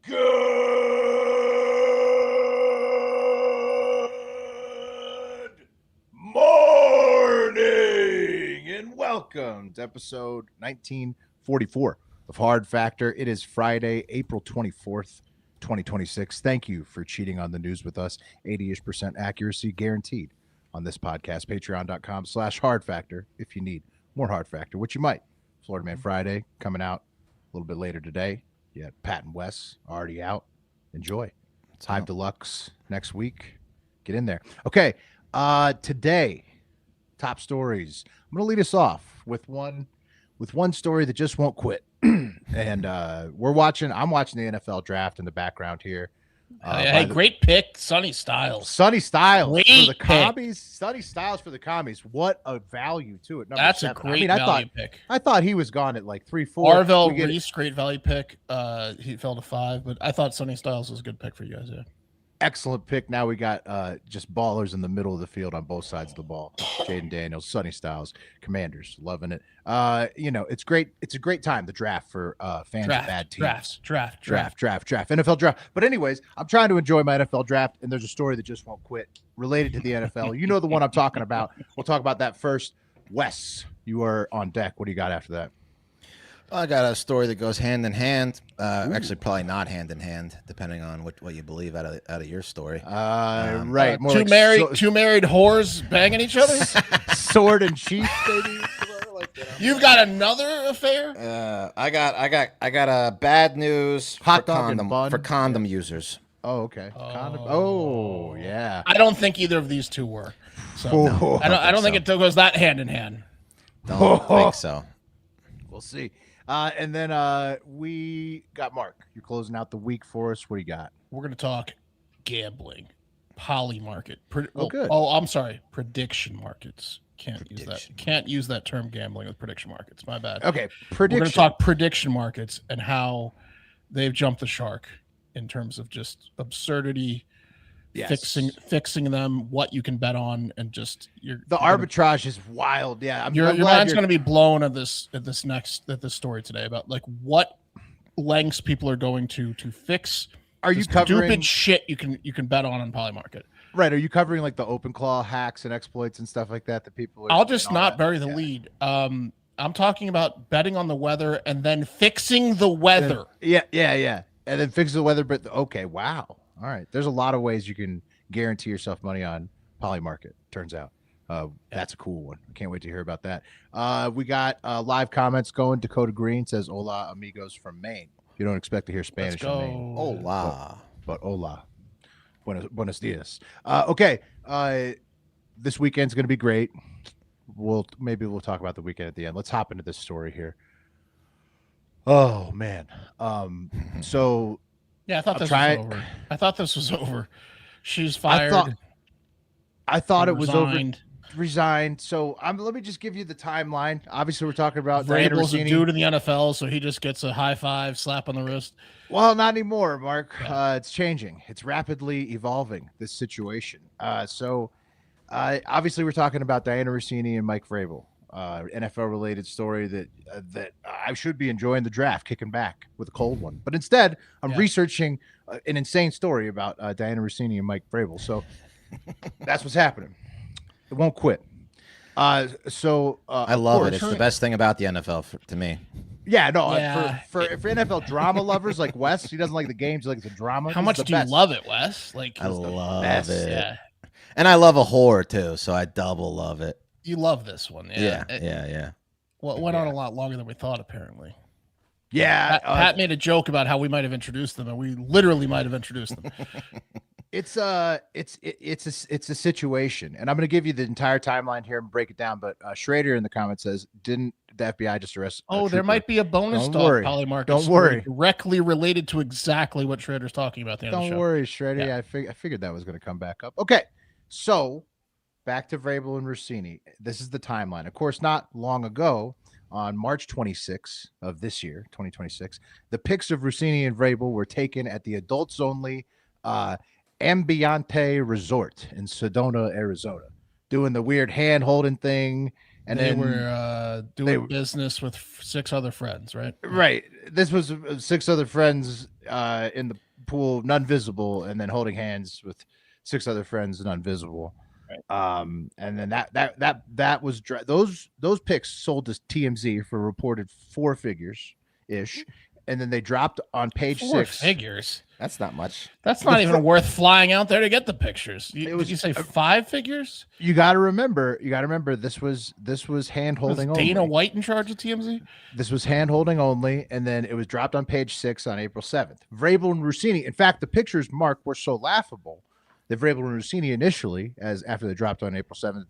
Good morning and welcome to episode 1944 of Hard Factor. It is Friday, April 24th, 2026. Thank you for cheating on the news with us. 80-ish% accuracy guaranteed on this podcast. Patreon.com/Hard Factor if you need more Hard Factor, which you might. Florida Man Friday coming out a little bit later today. Yeah, Pat and Wes already out. Enjoy. Hive Deluxe next week. Get in there. Okay. Today, top stories. I'm gonna lead us off with one story that just won't quit. And I'm watching the NFL draft in the background here. Great pick, Sonny Styles. Sonny Styles Great for the pick. commies. Sonny Styles for the commies. What a value to it. That's 7. A great value pick. I thought he was gone at like 3-4. Arvell Reese, great value pick. He fell to 5, but I thought Sonny Styles was a good pick for you guys. Yeah. Excellent pick. Now we got just ballers in the middle of the field on both sides of the ball. Jaden Daniels, Sonny Styles, Commanders, loving it. It's great. It's a great time, the draft for fans of bad teams. Draft. NFL draft. But anyways, I'm trying to enjoy my NFL draft, and there's a story that just won't quit related to the NFL. You know the one I'm talking about. We'll talk about that first. Wes, you are on deck. What do you got after that? I got a story that goes hand in hand. Actually, probably not hand in hand, depending on what you believe out of your story. Right. More two married whores banging each other. Sword and sheath, baby. You've got another affair. I got a bad news for condom users. Oh, okay. Oh, yeah. I don't think either of these two were. So no, I don't think it goes that hand in hand. Don't think so. We'll see. And then we got Mark. You're closing out the week for us. What do you got? We're going to talk gambling, poly market. Good. I'm sorry. Prediction markets. Can't use that term gambling with prediction markets. My bad. Okay. We're going to talk prediction markets and how they've jumped the shark in terms of just absurdity. Yes. Fixing them, what you can bet on, and just arbitrage is wild. Yeah, your mind's going to be blown at this story today about like what lengths people are going to fix. Are you covering stupid shit you can bet on Polymarket? Right. Are you covering like the open claw hacks and exploits and stuff like that people are? I'll just not bury the lead. I'm talking about betting on the weather and then fixing the weather. Yeah. And then fix the weather. But okay, wow. All right. There's a lot of ways you can guarantee yourself money on Polymarket, turns out. That's a cool one. I can't wait to hear about that. We got live comments going. Dakota Green says, "Hola, amigos from Maine." You don't expect to hear Spanish in Maine. Hola. But hola. Buenos dias. Okay. This weekend's going to be great. Maybe we'll talk about the weekend at the end. Let's hop into this story here. Oh, man. So... Yeah, I thought this was over. I thought this was over. She's fired. I thought it was over. Resigned. So let me just give you the timeline. Obviously, we're talking about Vrabel's a dude in the NFL, so he just gets a high five, slap on the wrist. Well, not anymore, Mark. It's changing. It's rapidly evolving, this situation. Obviously, we're talking about Diana Russini and Mike Vrabel. NFL-related story that I should be enjoying the draft, kicking back with a cold one. But instead, I'm researching an insane story about Diana Russini and Mike Vrabel. So that's what's happening. It won't quit. I love it. It's the best thing about the NFL to me. Yeah, no. For NFL drama lovers like Wes, he doesn't like the games. He likes the drama. How much do you love it, Wes? Like I love it. Yeah. And I love a whore too, so I double love it. You love this one, yeah. Well, it went on a lot longer than we thought, apparently. Yeah, Pat made a joke about how we might have introduced them, and we literally might have introduced them. It's a situation, and I'm going to give you the entire timeline here and break it down. But Schrader in the comments says, "Didn't the FBI just arrest?" There might be a bonus Polymarket. Don't worry, directly related to exactly what Schrader's talking about. Don't worry, Schrader. Yeah. I figured that was going to come back up. Okay, so. Back to Vrabel and Russini. This is the timeline. Of course, not long ago, on March 26th of this year, 2026, the pics of Russini and Vrabel were taken at the adults-only Ambiente Resort in Sedona, Arizona, doing the weird hand-holding thing And they then were doing business with 6 other friends, right? Right. This was 6 other friends in the pool, none visible, and then holding hands with 6 other friends, none visible. Right. And then that was those pics sold to TMZ for reported 4 figures ish, and then they dropped on page 4 6. figures. That's not much. That's not even worth flying out there to get the pictures. Did you say 5 figures? You got to remember. This was hand holding only. Dana White in charge of TMZ? This was hand holding only, and then it was dropped on page 6 on April 7th. Vrabel and Russini. In fact, the pictures, Mark, were so laughable that Vrabel and Russini initially, after they dropped on April 7th,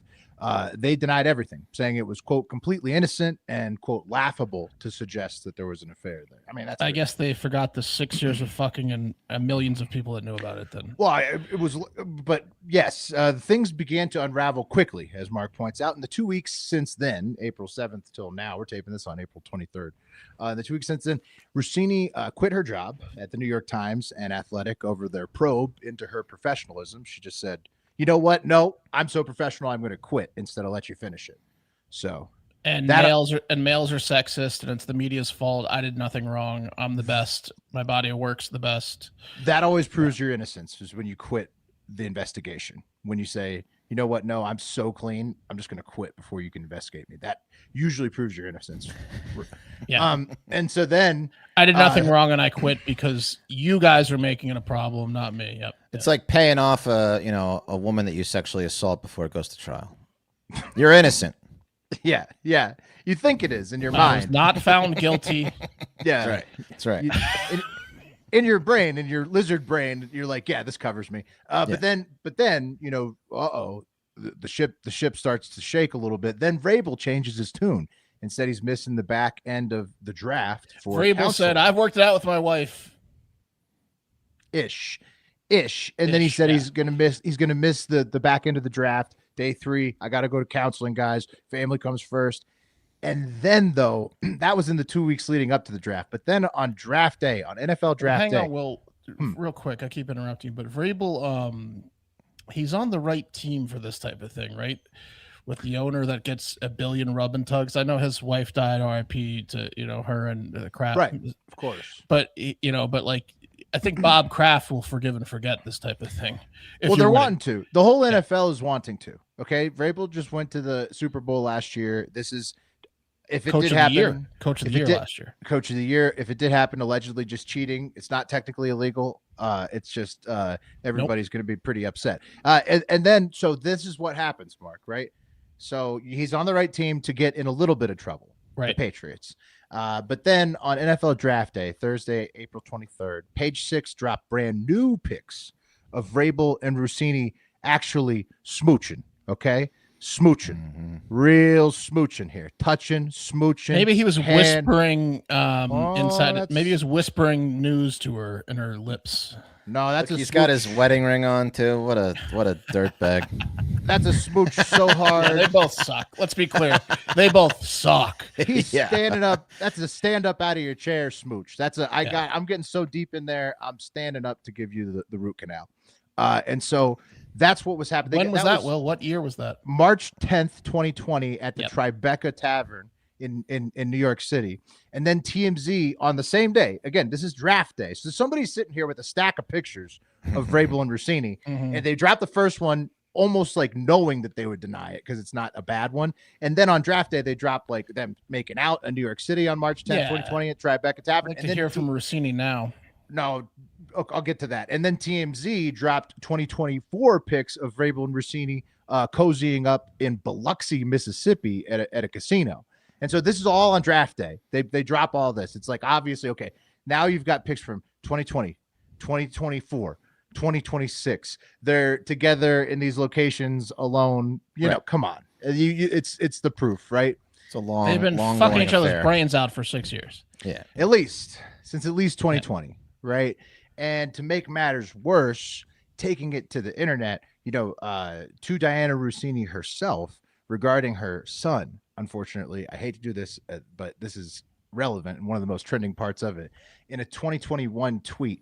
they denied everything, saying it was, quote, completely innocent and, quote, laughable to suggest that there was an affair there. I mean, I guess they forgot the 6 years of fucking and millions of people that knew about it then. Well, it was, but yes, things began to unravel quickly, as Mark points out. In the 2 weeks since then, April 7th till now, we're taping this on April 23rd. The 2 weeks since then, Russini quit her job at the New York Times and Athletic over their probe into her professionalism. She just said, you know what? No, I'm so professional, I'm going to quit instead of let you finish it. So, males are sexist, and it's the media's fault. I did nothing wrong. I'm the best. My body works the best. That always proves your innocence, is when you quit the investigation. When you say, you know what? No, I'm so clean. I'm just going to quit before you can investigate me. That usually proves your innocence. Yeah. And so then I did nothing wrong, and I quit because you guys are making it a problem, not me. Yep. It's like paying off a woman that you sexually assault before it goes to trial. You're innocent. Yeah. You think it is in your I mind. was not found guilty. Yeah. That's right. In your brain, in your lizard brain, you're like, yeah, this covers me. But then, you know, the ship starts to shake a little bit. Then Vrabel changes his tune and said he's missing the back end of the draft. Vrabel said, "I've worked it out with my wife." Ish. And then he said he's gonna miss the back end of the draft. Day 3, I got to go to counseling, guys. Family comes first. And then, though, that was in the 2 weeks leading up to the draft. But then on draft day, on NFL draft day. Hang on, Will, real quick. I keep interrupting you, but Vrabel, he's on the right team for this type of thing, right? With the owner that gets a billion rub and tugs. I know his wife died, RIP to, her and the Kraft. Right, of course. But, like, I think Bob Kraft will forgive and forget this type of thing. Well, they're wanting to. The whole NFL is wanting to. Okay, Vrabel just went to the Super Bowl last year. This is, if it Coach did of happen, the year. Coach of the year last year. Coach of the year. If it did happen, allegedly just cheating, it's not technically illegal. It's just everybody's going to be pretty upset. And then, so this is what happens, Mark, right? So he's on the right team to get in a little bit of trouble, right? The Patriots. But then on NFL Draft Day, Thursday, April 23rd, page 6 dropped brand new pics of Vrabel and Russini actually smooching. Okay, smooching, real smooching here, touching, smooching. Maybe he was whispering inside. Maybe he was whispering news to her in her lips. No, that's he's got his wedding ring on too. What a dirtbag. That's a smooch so hard. Yeah, they both suck. Let's be clear. They both suck. He's standing up. That's a stand up out of your chair smooch. I'm getting so deep in there. I'm standing up to give you the root canal. And so that's what was happening. When was that, Will? What year was that? March 10th, 2020 at the Tribeca Tavern in New York City. And then TMZ on the same day. Again, this is draft day. So somebody's sitting here with a stack of pictures of Vrabel and Russini. And they dropped the first one almost like knowing that they would deny it because it's not a bad one. And then on draft day, they dropped like them making out in New York City on March 10th, 2020 at Tribeca Tavern. I'd like to hear from Russini now. No, I'll get to that. And then TMZ dropped 2024 pics of Vrabel and Russini cozying up in Biloxi, Mississippi at a casino. And so this is all on draft day. They drop all this. It's like, obviously, okay, now you've got pics from 2020, 2024, 2026. They're together in these locations alone. You know, come on. It's the proof, right? It's a long, they've been fucking each other's brains out for 6 years. Yeah. At least 2020. Yeah. Right. And to make matters worse, taking it to the internet, to Diana Russini herself regarding her son. Unfortunately, I hate to do this, but this is relevant and one of the most trending parts of it. In a 2021 tweet,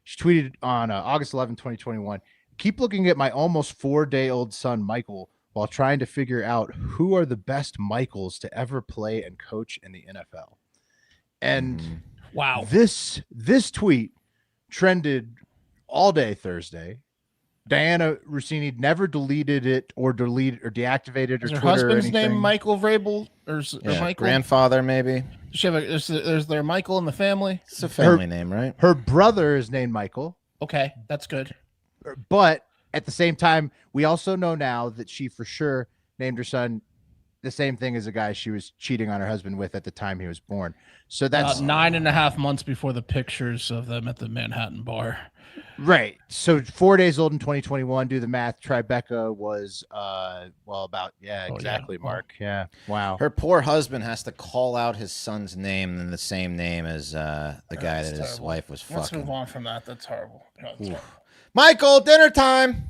she tweeted on August 11, 2021, "Keep looking at my almost 4-day-old son, Michael, while trying to figure out who are the best Michaels to ever play and coach in the NFL. And wow, this tweet trended all day Thursday. Diana Rossini never deleted it or deactivated is her her Twitter or husband's anything. name Michael Vrabel or Michael? Grandfather, maybe. Does she have is there Michael in the family? It's a family name, right? Her brother is named Michael. Okay, that's good. But at the same time, we also know now that she for sure named her son the same thing as a guy she was cheating on her husband with at the time he was born. So that's 9.5 months before the pictures of them at the Manhattan bar. Right. So 4 days old in 2021. Do the math. Tribeca was exactly, Mark. Yeah. Wow. Her poor husband has to call out his son's name in the same name as the guy that his wife was fucking. Let's move on from that. That's horrible. Michael, dinner time.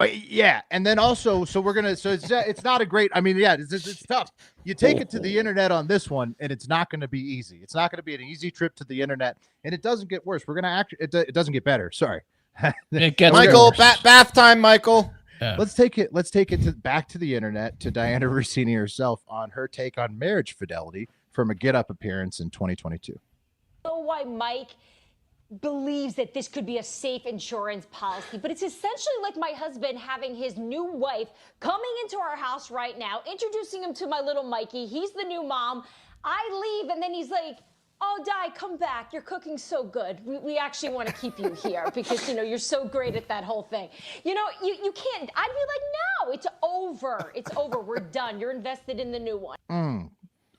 Yeah, and then also, so it's not a great. I mean, yeah, it's tough. You take it to the internet on this one, and it's not going to be easy. It's not going to be an easy trip to the internet, and it doesn't get worse. We're gonna it doesn't get better. Sorry, it gets Michael. worse. Bath time, Michael. Yeah. Let's take it back to the internet to Diana Rossini herself on her take on marriage fidelity from a Get Up appearance in 2022. Know why Mike believes that this could be a safe insurance policy, but it's essentially like my husband having his new wife coming into our house right now, introducing him to my little Mikey. He's the new mom. I leave, and then he's like, "Oh, Di, come back. You're cooking so good. We actually want to keep you here because, you're so great at that whole thing." You can't. I'd be like, "No, it's over. It's over. We're done. You're invested in the new one."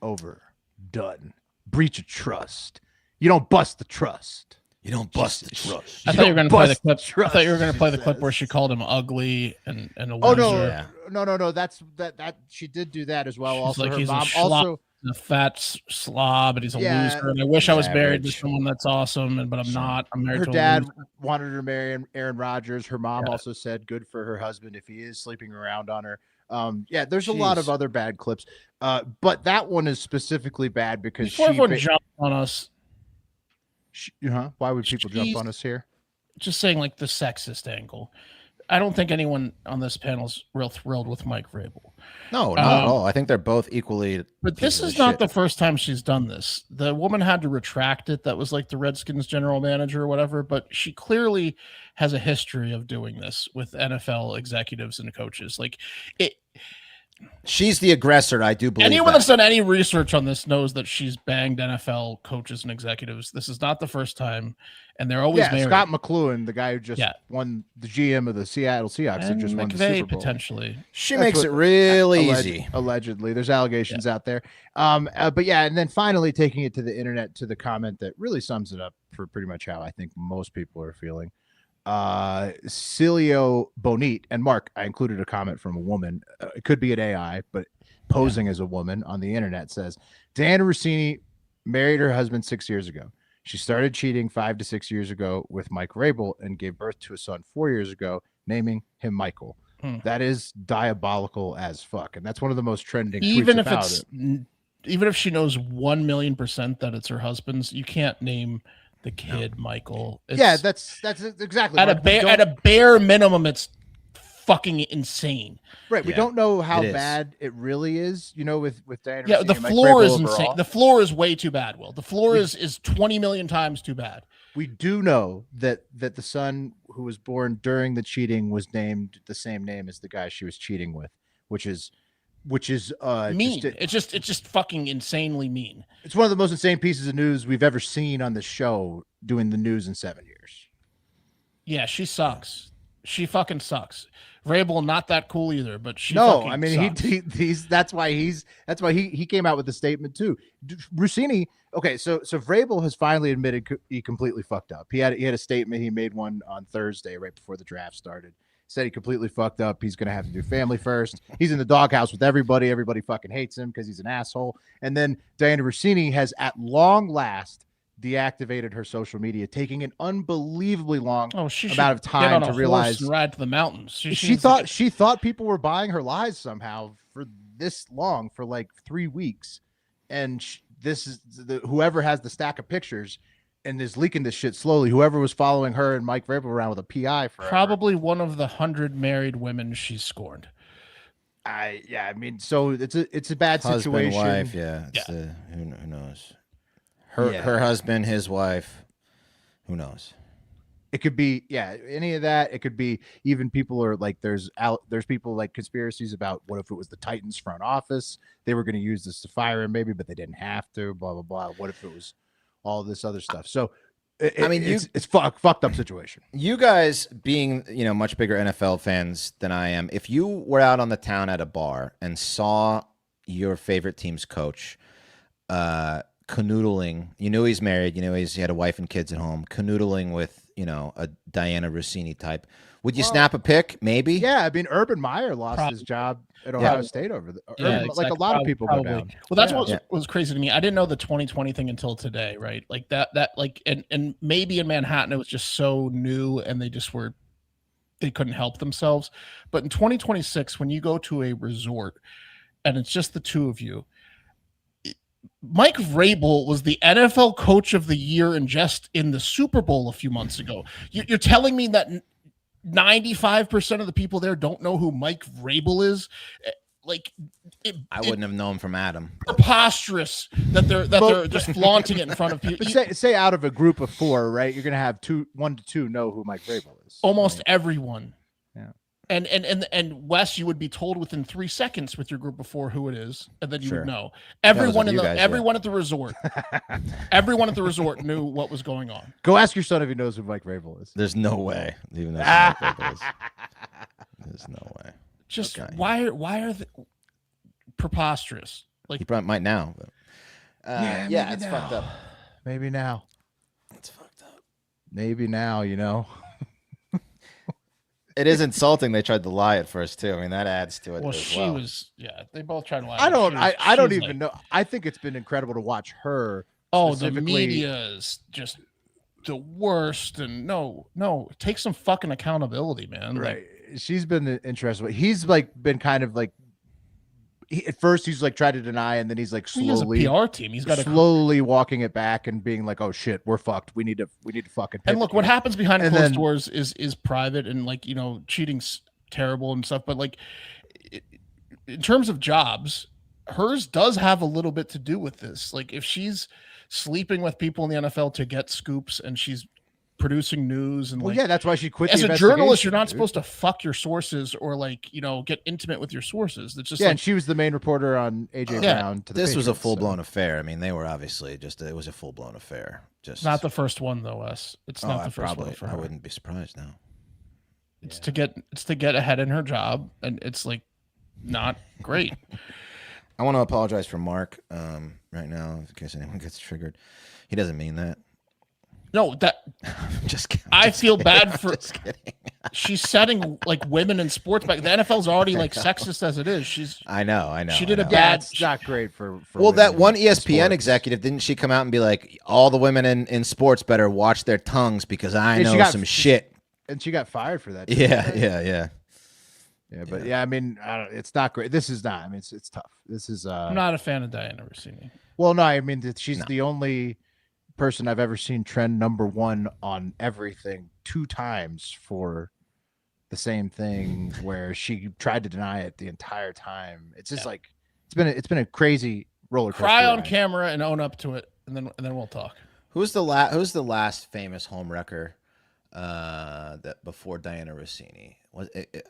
Over. Done. Breach of trust. You don't bust the trust. You don't bust the trust. I thought you were going to play the clip. I thought you were going to play the clip where she called him ugly and a loser. No. That's that she did do that as well. She's also, like, her he's mom a fat slob, and he's a loser. And I wish I was married to someone that's awesome, but I'm not. I'm married. Her to dad a loser. wanted her to marry Aaron Rodgers. Her mom also said, "Good for her husband if he is sleeping around on her." There's a lot of other bad clips, but that one is specifically bad because before everyone jumped on us. Why would people jump on us here? Just saying, like, the sexist angle. I don't think anyone on this panel is real thrilled with Mike Vrabel. No, not at all. I think they're both equally. But this is not the first time she's done this. The woman had to retract it. That was like the Redskins general manager or whatever. But she clearly has a history of doing this with NFL executives and coaches. Like it. She's the aggressor. I do believe anyone that's done any research on this knows that she's banged NFL coaches and executives. This is not the first time, and they're always married. Scott McLuhan, the guy who just won the GM of the Seattle Seahawks, and just won the Super Bowl. Potentially, she makes it real easy. Allegedly, there's allegations out there. But yeah, and then finally taking it to the internet to the comment that really sums it up for pretty much how I think most people are feeling. Cilio Bonite and Mark, I included a comment from a woman. It could be an AI, but posing as a woman on the internet says Diana Rossini married her husband 6 years ago. She started cheating 5 to 6 years ago with Mike Vrabel and gave birth to a son 4 years ago, naming him Michael. That is diabolical as fuck, and that's one of the most trending. Even if she knows 1,000,000% that it's her husband's, you can't name the kid Michael. That's exactly at a bare minimum. It's fucking insane. Right. We don't know how bad it really is. With Diana. Yeah, the floor is insane. The floor is way too bad. Will the floor is 20 million times too bad. We do know that the son who was born during the cheating was named the same name as the guy she was cheating with, which is mean. It's just fucking insanely mean. It's one of the most insane pieces of news we've ever seen on the show doing the news in 7 years. Yeah, she sucks. She fucking sucks. Vrabel not that cool either, but she he's that's why he came out with the statement too. Russini, okay, so Vrabel has finally admitted he completely fucked up. He had a statement, he made one on Thursday right before the draft started. Said he completely fucked up. He's going to have to do family first. He's in the doghouse with everybody. Everybody fucking hates him because he's an asshole. And then Diana Rossini has at long last deactivated her social media, taking an unbelievably long amount of time to realize and ride to the mountains. She thought people were buying her lies somehow for this long, for like 3 weeks. And this is whoever has the stack of pictures and is leaking this shit slowly. Whoever was following her and Mike Vrabel around with a PI forever. Probably one of the 100 married women she's scorned. I mean, so it's a bad Husband, situation. wife, yeah. Who knows? Her husband, his wife. Who knows? It could be any of that. It could be even people are like there's people like conspiracies about what if it was the Titans front office, they were going to use this to fire him maybe, but they didn't have to. Blah blah blah. What if it was all this other stuff? So it's fucked up situation. You guys being, much bigger NFL fans than I am, if you were out on the town at a bar and saw your favorite team's coach canoodling, you knew he's married, he had a wife and kids at home, canoodling with, a Diana Rossini type, would you snap a pic? Maybe. Yeah, I mean, Urban Meyer lost his job at Ohio State over the. Exactly. Like a lot of people go down. Well, that's what was crazy to me. I didn't know the 2020 thing until today, right? Like that and maybe in Manhattan it was just so new and they couldn't help themselves. But in 2026, when you go to a resort and it's just the two of you, Mike Vrabel was the NFL Coach of the Year and just in the Super Bowl a few months ago. You're telling me that 95% of the people there don't know who Mike Vrabel is? I wouldn't have known from Adam. Preposterous that they're just flaunting it in front of people. Say out of a group of 4, right? You're gonna have 1 to 2 know who Mike Vrabel is. Almost everyone. Yeah. And Wes, you would be told within 3 seconds with your group of 4 who it is, and then you would know. Everyone at the resort, everyone at the resort knew what was going on. Go ask your son if he knows who Mike Vrabel is. There's no way, even though Mike Vrabel is. There's no way. Just why are they preposterous? Like he probably might now, but it's fucked up. Maybe now. It's fucked up. Maybe now, It is insulting. They tried to lie at first too. I mean, that adds to it. Well, as well. they both tried to lie. I don't even know. I think it's been incredible to watch her. Oh, the media is just the worst. And no, take some fucking accountability, man. Right. She's been interesting. He's been kind of at first he's tried to deny, and then he's slowly he has a PR team. He's got slowly walking it back and being like, "Oh shit, we're fucked. We need to fucking." And look, what happens behind closed doors is private, and cheating's terrible and stuff. But in terms of jobs, hers does have a little bit to do with this. If she's sleeping with people in the NFL to get scoops, and she's producing news and that's why she quit. As a journalist, you're not supposed to fuck your sources or get intimate with your sources. It's just and she was the main reporter on AJ Brown. This was a full blown affair. I mean, they were obviously it was a full blown affair. Just not the first one though, Wes. It's not the first one for her. I wouldn't be surprised now. It's to get ahead in her job, and it's not great. I want to apologize for Mark right now in case anyone gets triggered. He doesn't mean that. No, just kidding. I feel bad for. Just kidding. She's setting women in sports back. The NFL's already sexist as it is. I know. She did a bad. It's not great for well, that one ESPN executive, didn't she come out and be like, all the women in sports better watch their tongues because I know some shit. And she got fired for that. Yeah. But I mean, it's not great. This is not. I mean, it's tough. This is. I'm not a fan of Diana Rossini. Well, no, I mean she's the only person I've ever seen trend #1 on everything 2 times for the same thing, where she tried to deny it the entire time. It's just it's been a crazy roller coaster. Cry on camera and own up to it, and then we'll talk. Who's the last famous home wrecker that before Diana Rossini? Was it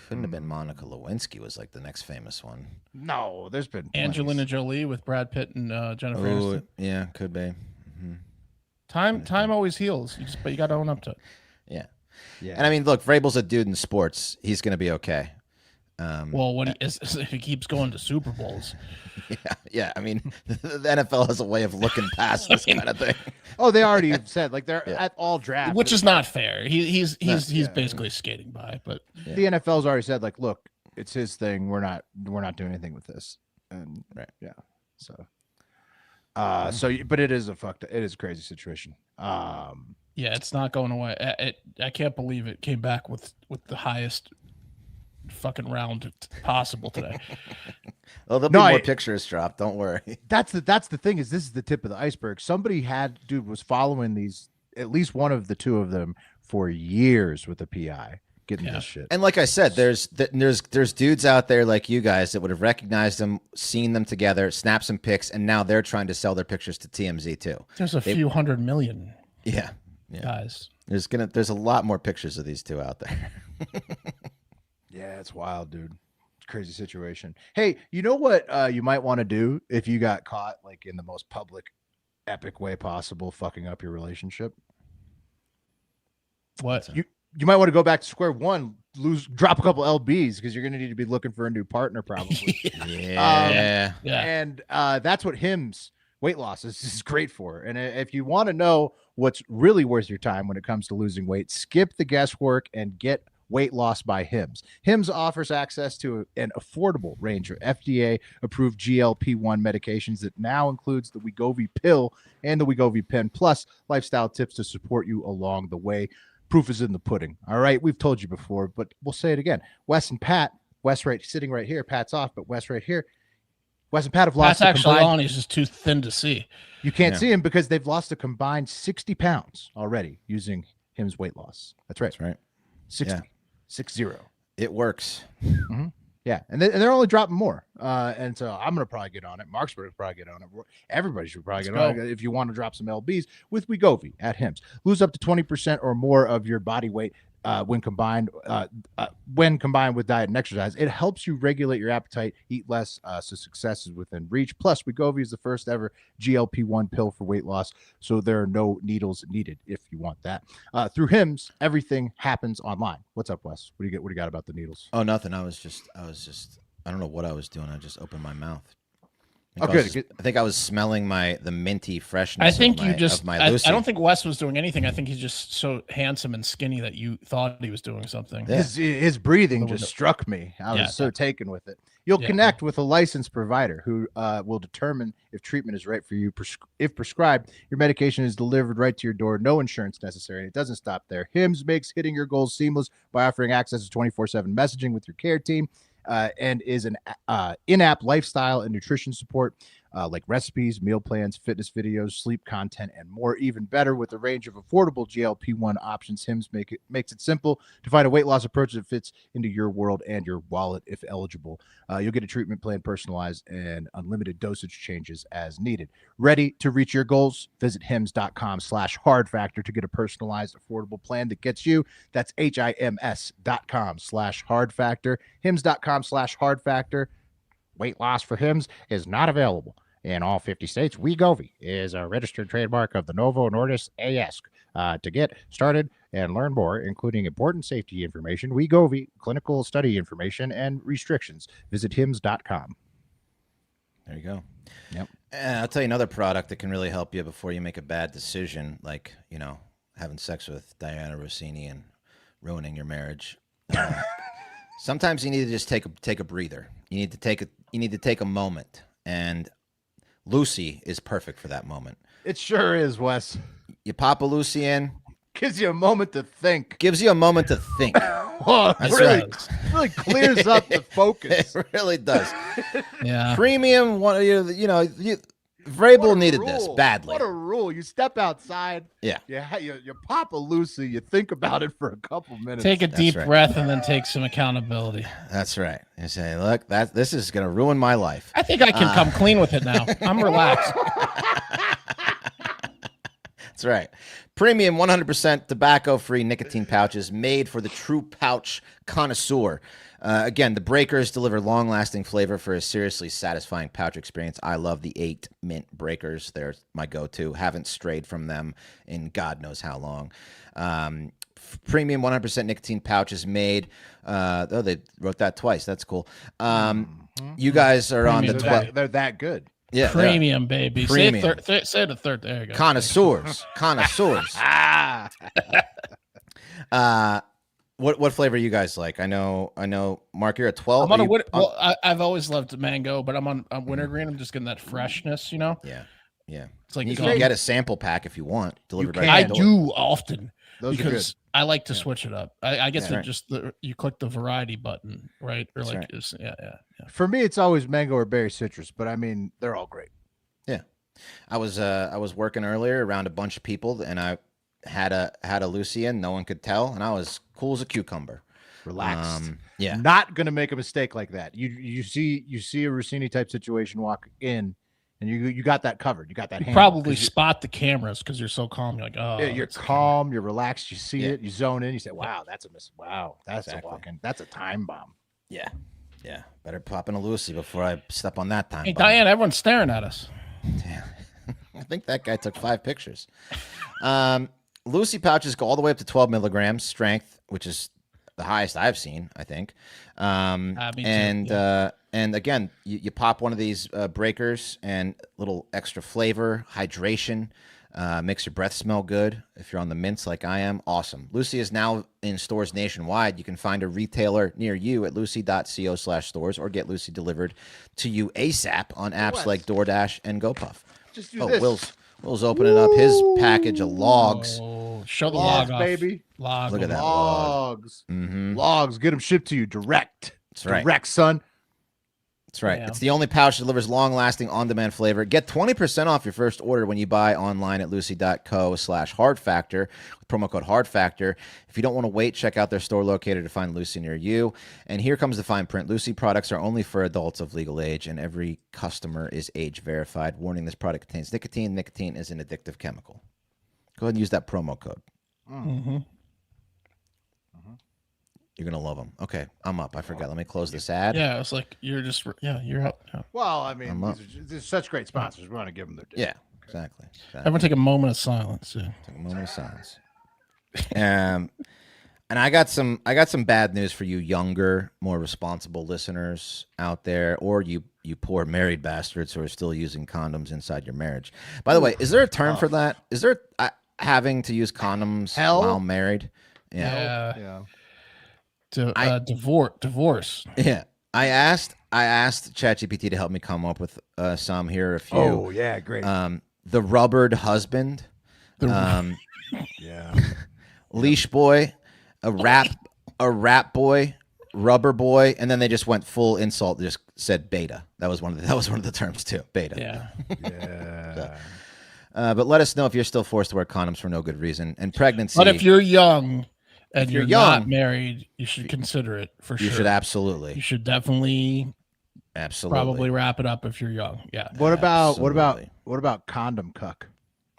couldn't have been Monica Lewinsky was the next famous one. No, there's been Angelina Jolie with Brad Pitt and Jennifer Aniston. Yeah, could be. Mm-hmm. Time always heals. But you got to own up to it. Yeah. And I mean, look, Vrabel's a dude in sports. He's going to be okay. Well, when if he keeps going to Super Bowls. Yeah. I mean, the NFL has a way of looking past this kind of thing. Oh, they already said they're at all drafts, which is not fair. He's basically skating by, but the NFL's already said look, it's his thing. We're not doing anything with this. And so but it is it is a crazy situation. It's not going away. I can't believe it came back with the highest fucking round possible today. Well, there'll be more pictures dropped. Don't worry. That's the thing is this is the tip of the iceberg. Somebody was following these, at least one of the two of them, for years with the PI getting this shit. And like I said, there's dudes out there like you guys that would have recognized them, seen them together, snapped some pics, and now they're trying to sell their pictures to TMZ too. There's a few 100 million. Yeah. Guys. There's a lot more pictures of these two out there. Yeah, it's wild, dude. Crazy situation. Hey, you know what you might want to do if you got caught like in the most public, epic way possible, fucking up your relationship? What? You might want to go back to square one, drop a couple LBs because you're going to need to be looking for a new partner probably. Yeah. And that's what Hims weight loss is great for. And if you want to know what's really worth your time when it comes to losing weight, skip the guesswork and get Weight Loss by Hims. Hims offers access to an affordable range of FDA-approved GLP-1 medications that now includes the Wegovy pill and the Wegovy pen, plus lifestyle tips to support you along the way. Proof is in the pudding. All right, we've told you before, but we'll say it again. Wes and Pat, Wes sitting right here, Pat's off, but Wes right here. Wes and Pat have lost. Pat's actually on. He's just too thin to see. You can't see him because they've lost a combined 60 pounds already using Hims weight loss. That's right. 60. 60. It works. Mm-hmm. Yeah, and they're only dropping more. And so I'm going to probably get on it. Mark's going to probably get on it. Everybody should probably get on it if you want to drop some LBs with Wegovy at Hims. Lose up to 20% or more of your body weight when combined with diet and exercise. It helps you regulate your appetite, eat less, so success is within reach. Plus, Wegovy is the first ever GLP-1 pill for weight loss, so there are no needles needed if you want that. Through Hims, everything happens online. What's up, Wes? What do you got about the needles? Oh, nothing. I was just I don't know what I was doing. I just opened my mouth. I think I was smelling the minty freshness. I don't think Wes was doing anything. I think he's just so handsome and skinny that you thought he was doing something. Yeah. His breathing just struck me. I was so taken with it. You'll connect with a licensed provider who will determine if treatment is right for you. If prescribed, your medication is delivered right to your door. No insurance necessary. And it doesn't stop there. Hims makes hitting your goals seamless by offering access to 24/7 messaging with your care team. And is an in-app lifestyle and nutrition support like recipes, meal plans, fitness videos, sleep content, and more. Even better, with a range of affordable GLP-1 options, Hims makes it simple to find a weight loss approach that fits into your world and your wallet if eligible. You'll get a treatment plan personalized and unlimited dosage changes as needed. Ready to reach your goals? Visit hims.com/hardfactor to get a personalized, affordable plan that gets you. That's HIMS.com/hardfactor. Hims.com/hardfactor. Weight loss for Hims is not available in all 50 states. Wegovy is a registered trademark of the Novo Nordisk AS. To get started and learn more, including important safety information, Wegovy, clinical study information, and restrictions, visit hims.com. There you go. Yep. And I'll tell you another product that can really help you before you make a bad decision, like, having sex with Diana Rossini and ruining your marriage. Sometimes you need to just take a breather. You need to take a moment, and Lucy is perfect for that moment. It sure is, Wes. You pop a Lucy in. Gives you a moment to think. Gives you a moment to think. Really clears up the focus. It really does. Yeah. Premium, Vrabel needed this badly. What a rule. You step outside. Yeah. You pop a Lucy. You think about it for a couple minutes. Take a deep breath and then take some accountability. That's right. You say, look, this is going to ruin my life. I think I can come clean with it now. I'm relaxed. That's right. Premium 100% tobacco-free nicotine pouches made for the true pouch connoisseur. Again, the breakers deliver long-lasting flavor for a seriously satisfying pouch experience. I love the 8 mint breakers. They're my go-to. Haven't strayed from them in God knows how long. Premium 100% nicotine pouches made. They wrote that twice. That's cool. You guys are on the 12. They're that good. Yeah, premium, baby. Premium. Say it a third. There you go. Connoisseurs. What flavor you guys like? I know. Mark, you're at 12. I've always loved mango, but I'm on wintergreen. I'm just getting that freshness, Yeah. Yeah. It's like You gum. can get a sample pack if you want delivered can. right I to the door. do often Those are because I like to switch it up. I get Yeah, to right. just you click the variety button, right? Or That's like right. yeah. For me, it's always mango or berry citrus, but I mean, they're all great. Yeah. I was working earlier around a bunch of people, and I had a Lucian. No one could tell, and I was cool as a cucumber. Relaxed. Yeah. Not gonna make a mistake like that. You see a Rossini type situation walk in, and you got that covered. You got that. You handle, probably 'cause you- spot the cameras because you're so calm. You're like, oh, yeah, you're that's the calm. You're relaxed. You see Yeah. it. You zone in. You say, "Wow, that's a miss. Wow, that's Exactly. a walk-in. That's a time bomb." Yeah. Yeah. Better pop in a Lucy before I step on that time. Hey, bomb. Diane, everyone's staring at us. Yeah. I think that guy took 5 pictures. Lucy pouches go all the way up to 12 milligrams strength, which is the highest I've seen, I think. Me too, And again, you pop one of these breakers and little extra flavor, hydration, makes your breath smell good. If you're on the mints like I am, awesome. Lucy is now in stores nationwide. You can find a retailer near you at lucy.co/stores or get Lucy delivered to you ASAP on apps like DoorDash and GoPuff. Just do this. Will's opening up his package of logs. Oh, show the Logs, log off, baby. Log. Look at that log. Logs. Mm-hmm. Logs. Get them shipped to you direct. That's right. Direct, son. That's right. Yeah. It's the only pouch that delivers long-lasting, on-demand flavor. Get 20% off your first order when you buy online at lucy.co/hardfactor with promo code hardfactor. If you don't want to wait, check out their store locator to find Lucy near you. And here comes the fine print. Lucy products are only for adults of legal age, and every customer is age verified. Warning: this product contains nicotine. Nicotine is an addictive chemical. Go ahead and use that promo code. Mm-hmm. You're gonna love them. Okay, I'm up. I forgot. Let me close this ad. Yeah, it's like you're just you're up. Yeah. Well, I mean, I'm up. these are such great sponsors. We want to give them their due. Yeah, exactly. Everyone take a moment of silence. Yeah. Take a moment of silence. And I got some bad news for you younger, more responsible listeners out there, or you poor married bastards who are still using condoms inside your marriage. By the way, is there a term for that? Is there having to use condoms Hell? while married? Yeah. Divorce. Yeah. I asked ChatGPT to help me come up with some. Here are a few. Oh, yeah, great. The rubbered husband, Yeah. leash boy, a rap boy, rubber boy, and then they just went full insult. Just said beta. That was one of the terms too. Beta. Yeah. Yeah. But let us know if you're still forced to wear condoms for no good reason. And pregnancy. But if you're young and you're you're not young, married, you should consider it for sure. you should absolutely. You should definitely probably wrap it up if you're young. Yeah. What about Absolutely. condom cuck?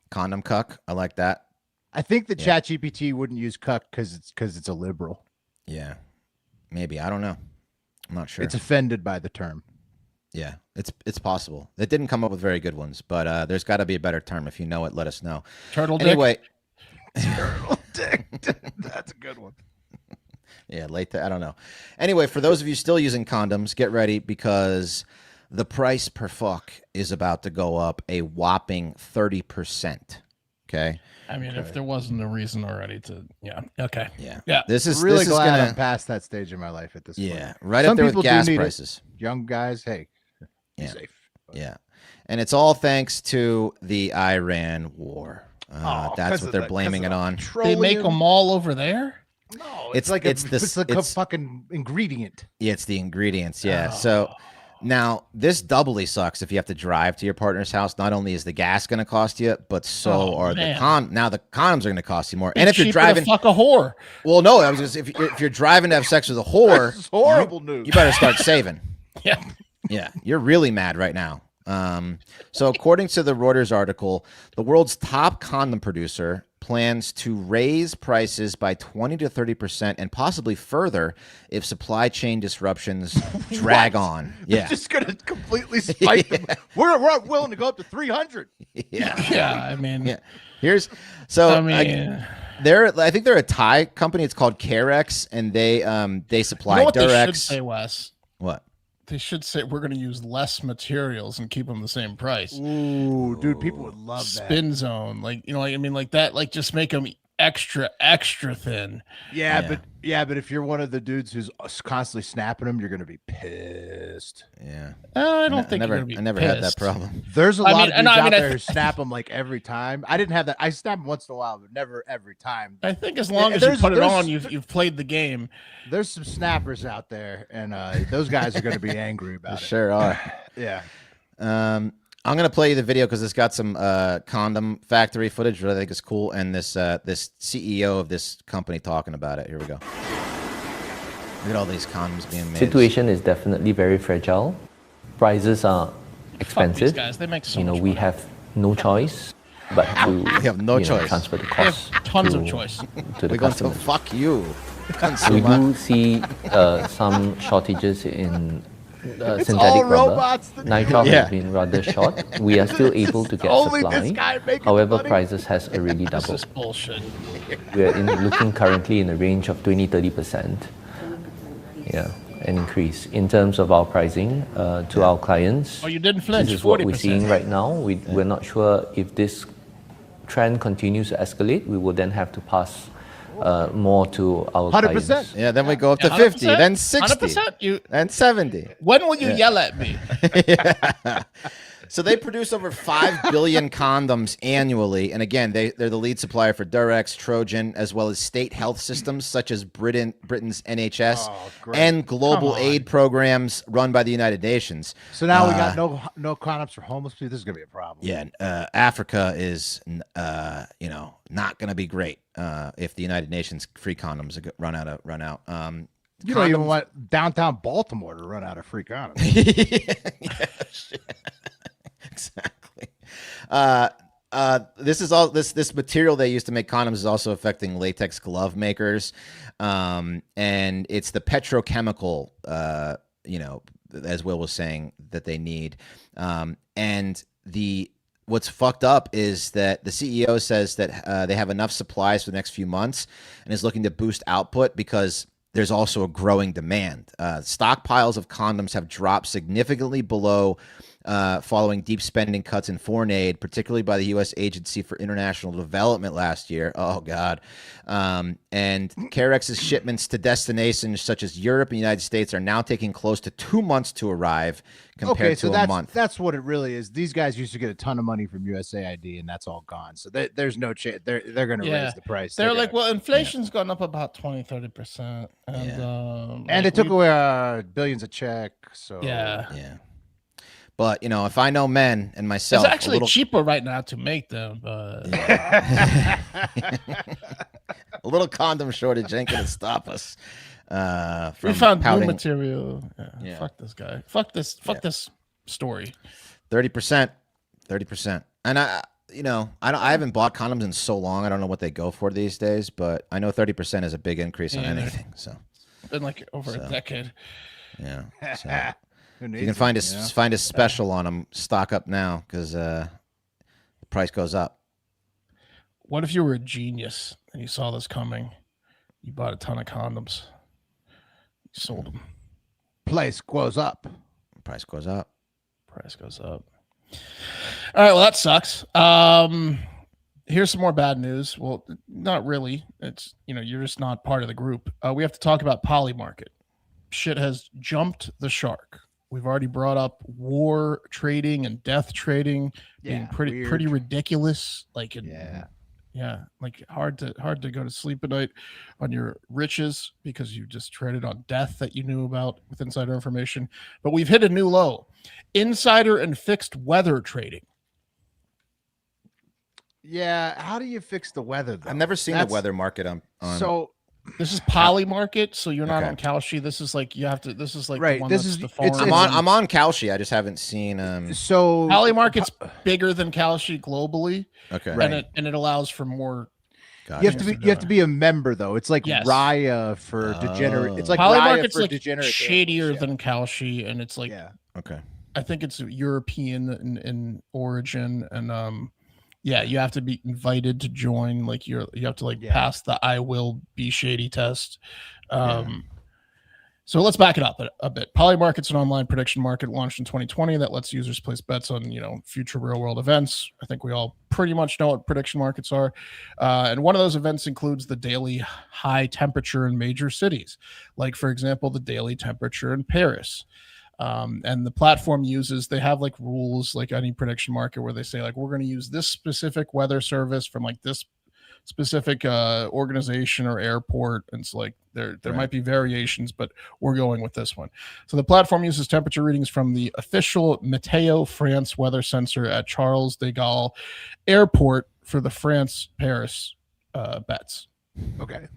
Condom cuck. I like that. I think the Yeah. ChatGPT wouldn't use cuck because it's a liberal. Yeah. Maybe. I don't know. I'm not sure. It's offended by the term. Yeah, it's possible. It didn't come up with very good ones, but there's got to be a better term. If you know it, let us know. Turtle dick. Anyway, That's a good one. yeah, I don't know. Anyway, for those of you still using condoms, get ready because the price per fuck is about to go up a whopping 30%. Okay. I mean, if there wasn't a reason already to, okay. Yeah. This is Really this is glad gonna I'm past that stage in my life at this point. yeah right Some up there people with do gas need it. prices. Young guys, hey, be Yeah. safe. Yeah, and it's all thanks to the Iran war. That's what they're blaming it on. They make them all over there? No, It's like it's a fucking ingredient. Yeah, it's the ingredients. Yeah. So now this doubly sucks if you have to drive to your partner's house. Not only is the gas going to cost you, but so are the condoms are going to cost you more. And if you're driving, fuck a whore. well, no, I was just if you're driving to have sex with a whore, This is horrible news. you better start saving. Yeah. Yeah, you're really mad right now. So according to the Reuters article, the world's top condom producer plans to raise prices by 20 to 30% and possibly further if supply chain disruptions drag on. Yeah. Just gonna completely spike them. We're willing to go up to 300. Yeah. Yeah. I mean, Yeah. Here's so I mean, I think they're a Thai company. It's called Carex, and they supply you know what they Durex. should say, Wes? What? They should say we're going to use less materials and keep them the same price. Ooh, dude, people would love Spin zone, like I mean, like that, like just make them extra thin. Yeah, but if you're one of the dudes who's constantly snapping them, you're gonna be pissed. Yeah. I don't think I you're gonna be never had that pissed. problem. There's a lot of dudes out there who think snap them like every time. I didn't have that. I snap them once in a while, but never every time. I think as long as you put it on, you've played the game. There's some snappers out there, and those guys are going to be angry about it. Sure are. Yeah. I'm gonna play you the video because it's got some condom factory footage, which I think is cool, and this CEO of this company talking about it. Here we go. Look at all these condoms being made. Situation is definitely very fragile. Prices are expensive. Fuck these guys. They make so much we money. have no choice but to have no choice. transfer the They have cost. tons of choice. To the We're going to customers. fuck you, We consumer. do see some shortages in It's synthetic all rubber. robots that- Nitrile Yeah. has been rather short. We are still able to get Only this supply. guy making However, money. prices has already This doubled. is bullshit. We are looking currently in a range of 20-30%. Yeah, an increase in terms of our pricing to our clients. Oh, you didn't flinch. This is what 40%. we're seeing right now. We're not sure if this trend continues to escalate. We will then have to pass more to our 100%. clients. Yeah, then we go up to 100%, 50, then 60, 100%. then 70. When will you yell at me? So they produce over 5 billion condoms annually. And again, they're the lead supplier for Durex, Trojan, as well as state health systems such as Britain's NHS Oh, great. and global Come on. aid programs run by the United Nations. So now we got no condoms for homeless people. This is going to be a problem. Yeah, Africa is, not going to be great if the United Nations free condoms run out. You don't even want downtown Baltimore to run out of free condoms. Exactly. This is all this material they use to make condoms is also affecting latex glove makers, and it's the petrochemical, as Will was saying, that they need, and what's fucked up is that the CEO says that they have enough supplies for the next few months and is looking to boost output because there's also a growing demand. Stockpiles of condoms have dropped significantly below following deep spending cuts in foreign aid, particularly by the U.S. Agency for International Development last year. Oh, God. And Carex's shipments to destinations such as Europe and the United States are now taking close to 2 months to arrive compared to a month. That's what it really is. These guys used to get a ton of money from USAID, and that's all gone. So there's no chance. They're going to raise the price. They're like, well, inflation's gone up about 20-30%. And they took away billions a check. So Yeah. But, if I know men and myself, It's actually cheaper right now to make them, but a little condom shortage ain't going to stop us. we found new material. Yeah. Fuck this guy. Fuck this story. 30%. And I haven't bought condoms in so long. I don't know what they go for these days, but I know 30% is a big increase on anything. So It's been like over a decade. yeah. So who if needs you can it, find a special on them, stock up now because the price goes up. What if you were a genius and you saw this coming? You bought a ton of condoms. You sold them. Price goes up. Price goes up. Price goes up. All right, well, that sucks. Here's some more bad news. Well, not really. It's, you're just not part of the group. We have to talk about Polymarket. Shit has jumped the shark. We've already brought up war trading and death trading being pretty ridiculous. Like, like hard to go to sleep at night on your riches because you just traded on death that you knew about with insider information. But we've hit a new low. Insider and fixed weather trading. Yeah, how do you fix the weather, though? I've never seen the weather market on. So this is Polymarket, so you're not Okay. on Kalshi. This is like you have to. This is like Right, the one this that's is- the it's- foreign I'm one. on Kalshi. I just haven't seen. so Polymarket's bigger than Kalshi globally, Okay. and it allows for more. Gotcha. you have to be a member, though. It's like Yes. Raya for degenerate. It's like Raya Polymarket's for like degenerate. shadier gamblers, than Kalshi, and it's like Okay. I think it's European in origin, and you have to be invited to join. Like you have to pass the I will be shady test. So let's back it up a bit. Polymarket's an online prediction market launched in 2020 that lets users place bets on, future real world events. I think we all pretty much know what prediction markets are. And one of those events includes the daily high temperature in major cities, like, for example, the daily temperature in Paris. And the platform they have like rules like any prediction market where they say like, we're going to use this specific weather service from like this specific organization or airport, and so like there might be variations, but we're going with this one. So the platform uses temperature readings from the official Météo France weather sensor at Charles de Gaulle Airport for the France-Paris bets. Okay.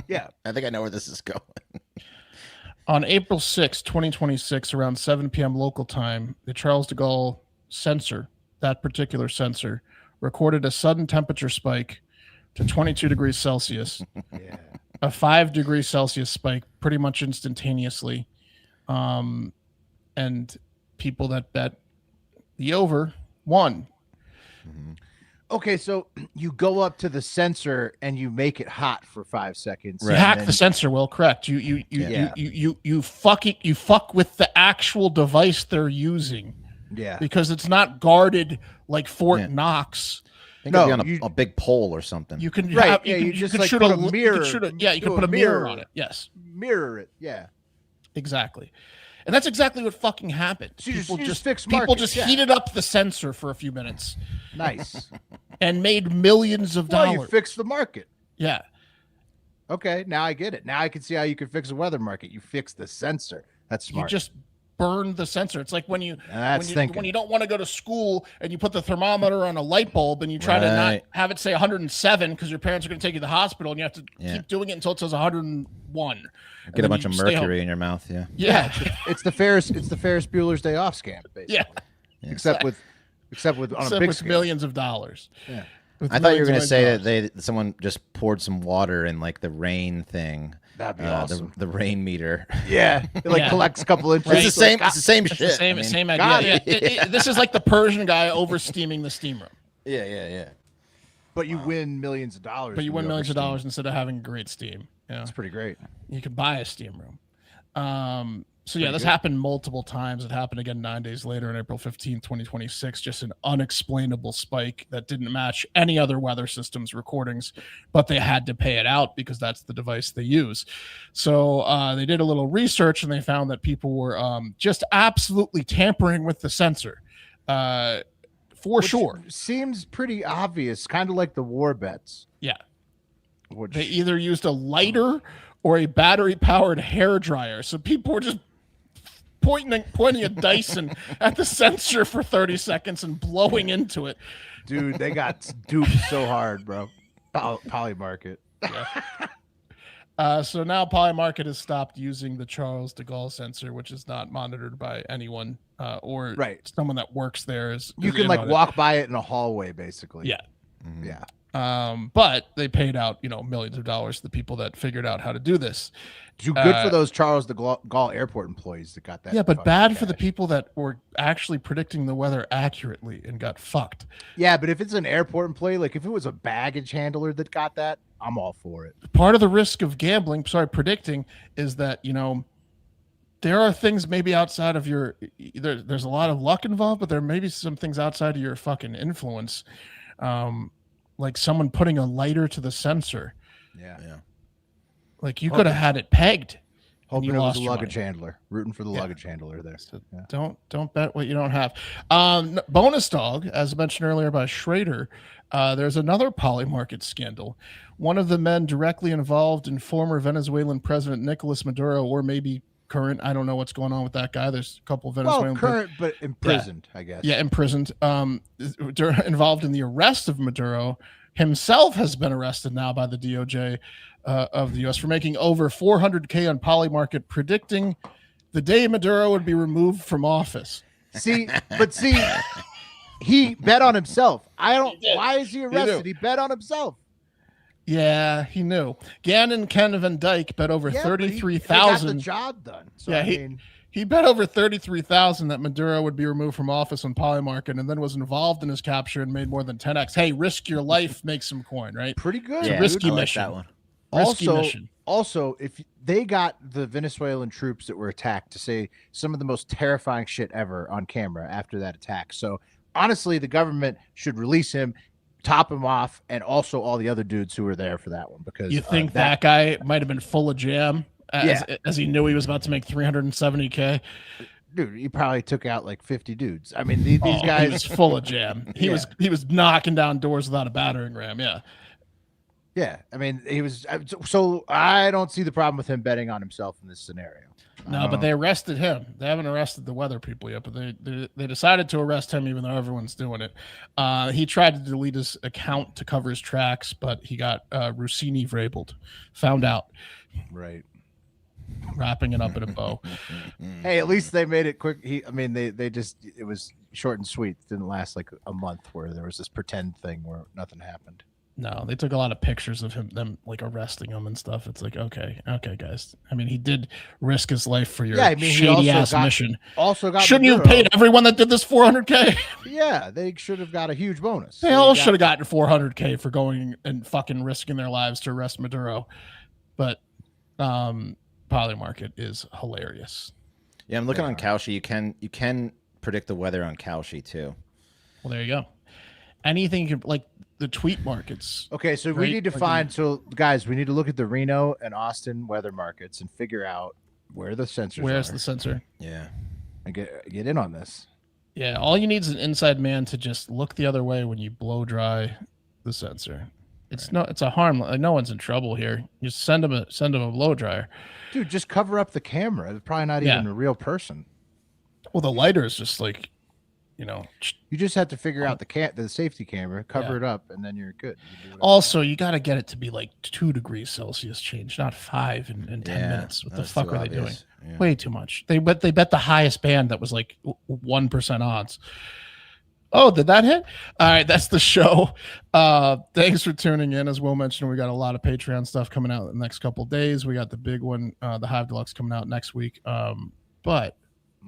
Yeah, I think I know where this is going. On April 6, 2026, around 7 p.m. local time, the Charles de Gaulle sensor, that particular sensor, recorded a sudden temperature spike to 22 degrees Celsius, a 5 degrees Celsius spike pretty much instantaneously. And people that bet the over won. Okay, so you go up to the sensor and you make it hot for 5 seconds. You hack the sensor, Will, correct. You fuck with the actual device they're using. Yeah. Because it's not guarded like Fort Knox. I think it'd be on a big pole or something. You can you just like shoot put a mirror. You can put a mirror on it. Yes. Mirror it. Yeah. Exactly. And that's exactly what fucking happened. So people just markets, heated up the sensor for a few minutes. Nice. And made millions of dollars. You fixed the market. Yeah. Okay, now I get it. Now I can see how you could fix a weather market. You fix the sensor. That's smart. You just burn the sensor. It's like when you don't want to go to school and you put the thermometer on a light bulb and you try to not have it say 107 because your parents are going to take you to the hospital and you have to keep doing it until it says 101. Get a bunch of mercury in your mouth. Yeah. It's the Ferris Bueller's Day Off scam, basically. Yeah. Except with on a big scale. Millions of dollars. Yeah. I thought you were going to say that someone just poured some water in like the rain thing. That'd be awesome. The rain meter. Yeah. It collects a couple inches. It's the same shit. Same idea. This is like the Persian guy over steaming the steam room. Yeah. But you win millions of dollars. But you win millions of dollars instead of having great steam. Yeah. That's pretty great. You could buy a steam room. This happened multiple times. It happened again 9 days later on April 15th, 2026. Just an unexplainable spike that didn't match any other weather system's recordings, but they had to pay it out because that's the device they use. So they did a little research and they found that people were just absolutely tampering with the sensor. Which sure. Seems pretty obvious, kind of like the war bets. Yeah. They either used a lighter or a battery-powered hairdryer. So people were just pointing a Dyson at the sensor for 30 seconds and blowing into it. Dude, they got duped so hard, bro. Polymarket. Yeah. So now Polymarket has stopped using the Charles de Gaulle sensor, which is not monitored by anyone or someone that works there. You can walk by it in a hallway, basically. Yeah. Mm-hmm. Yeah. But they paid out, millions of dollars to the people that figured out how to do this. Good for those Charles de Gaulle airport employees that got that. Yeah, but bad for the people that were actually predicting the weather accurately and got fucked. Yeah, but if it's an airport employee, like if it was a baggage handler that got that, I'm all for it. Part of the risk of predicting is that, there are things maybe outside of your, there's a lot of luck involved, but there may be some things outside of your fucking influence. Like someone putting a lighter to the sensor. Yeah. Like you could have had it pegged. Hoping it was a luggage handler. Rooting for the luggage handler there. So don't bet what you don't have. Bonus dog, as mentioned earlier by Schrader, there's another Polymarket scandal. One of the men directly involved in former Venezuelan President Nicolas Maduro, or maybe current. I don't know what's going on with that guy. There's a couple of Venezuelan. Current, but imprisoned, I guess. Yeah, imprisoned. Involved in the arrest of Maduro. Himself has been arrested now by the DOJ of the U.S. for making over $400K on Polymarket, predicting the day Maduro would be removed from office. See, he bet on himself. Why is he arrested? He bet on himself. Yeah, he knew. Gannon Ken Van Dyke bet over 33,000. He got the job done. So, he bet over 33,000 that Maduro would be removed from office on Polymarket, and then was involved in his capture and made more than 10x. Hey, risk your life, make some coin, right? Pretty good. It's a risky mission. That one. Risky mission. Also, if they got the Venezuelan troops that were attacked to say some of the most terrifying shit ever on camera after that attack. So honestly, the government should release him, top him off, and also all the other dudes who were there for that one. Because you think that guy might have been full of jam as he knew he was about to make $370K? Dude, he probably took out like 50 dudes. I mean, these guys. He was full of jam. He was knocking down doors without a battering ram. Yeah. Yeah, I mean, he was. So I don't see the problem with him betting on himself in this scenario. No, but they arrested him. They haven't arrested the weather people yet, but they decided to arrest him even though everyone's doing it. He tried to delete his account to cover his tracks, but he got Russinigate found out. Right. Wrapping it up in a bow. Hey, at least they made it quick. They just, it was short and sweet. It didn't last like a month where there was this pretend thing where nothing happened. No, they took a lot of pictures of them like arresting him and stuff. It's like, okay, guys. I mean, he did risk his life for your shady ass mission. Shouldn't you have paid everyone that did this $400K? Yeah, they should have got a huge bonus. They all should have gotten $400K for going and fucking risking their lives to arrest Maduro. But Poly Market is hilarious. Yeah, I'm looking on Kalshi. You can predict the weather on Kalshi too. Well, there you go. Anything you could, like the tweet markets. Okay, so we need to find. So guys, we need to look at the Reno and Austin weather markets and figure out where the sensors. Where's the sensor? Yeah, and get in on this. Yeah, all you need is an inside man to just look the other way when you blow dry the sensor. It's it's a harm. Like, no one's in trouble here. You just send them a blow dryer. Dude, just cover up the camera. It's probably not even a real person. Well, the lighter is just like, you just have to figure out the safety camera, cover it up, and then you're good. Also, you got to get it to be like 2 degrees Celsius change, not 5 in 10 minutes. What the fuck are they doing? Yeah. Way too much. They bet the highest band that was like 1% odds. Oh, did that hit? All right, that's the show. Thanks for tuning in. As Will mentioned, we got a lot of Patreon stuff coming out in the next couple of days. We got the big one, the Hive Deluxe, coming out next week. But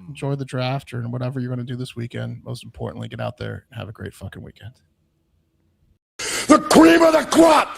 enjoy the draft or whatever you're going to do this weekend. Most importantly, get out there and have a great fucking weekend. The cream of the crop!